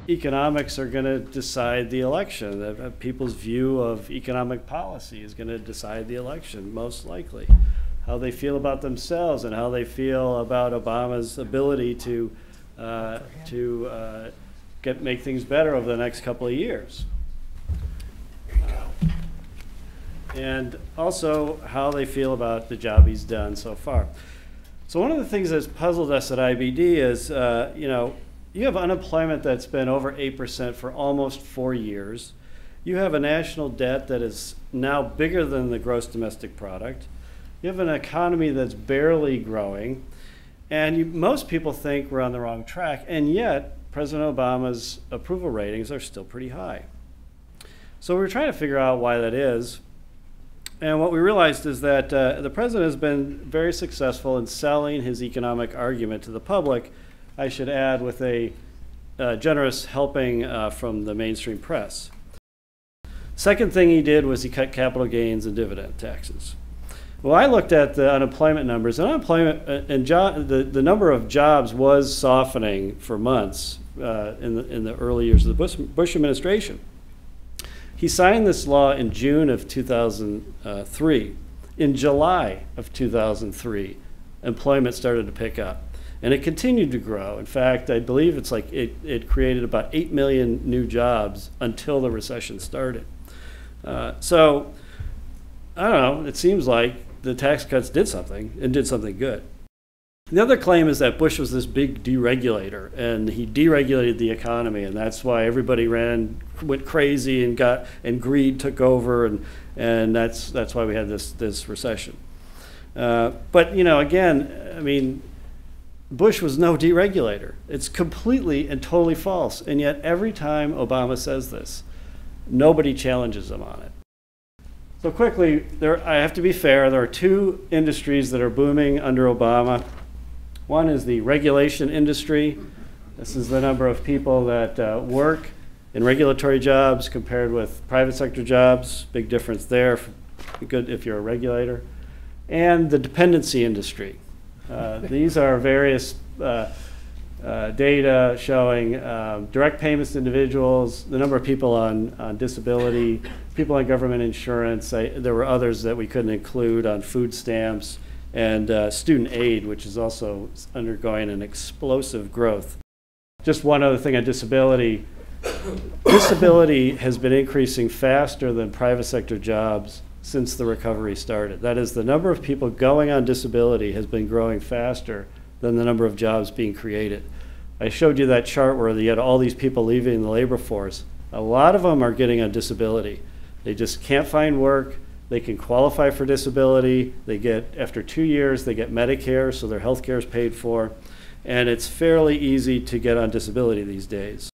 economics are going to decide the election. That people's view of economic policy is going to decide the election, most likely. How they feel about themselves and how they feel about Obama's ability to make things better over the next couple of years. And also how they feel about the job he's done so far. So one of the things that's puzzled us at IBD is, you have unemployment that's been over 8% for almost 4 years. You have a national debt that is now bigger than the gross domestic product. You have an economy that's barely growing. And most people think we're on the wrong track, and yet President Obama's approval ratings are still pretty high. So we're trying to figure out why that is. And what we realized is that the president has been very successful in selling his economic argument to the public, I should add, with a generous helping from the mainstream press. Second thing he did was he cut capital gains and dividend taxes. Well, I looked at the unemployment numbers, and unemployment and the number of jobs was softening for months in the early years of the Bush administration. He signed this law in June of 2003. In July of 2003, employment started to pick up, and it continued to grow. In fact, I believe it's like it created about 8 million new jobs until the recession started. So, I don't know, it seems like the tax cuts did something, and did something good. The other claim is that Bush was this big deregulator, and he deregulated the economy, and that's why everybody went crazy and greed took over, and that's why we had this recession. But again, I mean, Bush was no deregulator. It's completely and totally false, and yet every time Obama says this, nobody challenges him on it. So quickly, I have to be fair, there are two industries that are booming under Obama. One is the regulation industry. This is the number of people that work in regulatory jobs compared with private sector jobs. Big difference there, good if you're a regulator. And the dependency industry. These are various data showing direct payments to individuals, the number of people on disability, people on government insurance. There were others that we couldn't include on food stamps, and student aid, which is also undergoing an explosive growth. Just one other thing on disability. Disability has been increasing faster than private sector jobs since the recovery started. That is, the number of people going on disability has been growing faster than the number of jobs being created. I showed you that chart where you had all these people leaving the labor force. A lot of them are getting on disability. They just can't find work. They can qualify for disability. They get, after 2 years, they get Medicare, so their health care is paid for. And it's fairly easy to get on disability these days.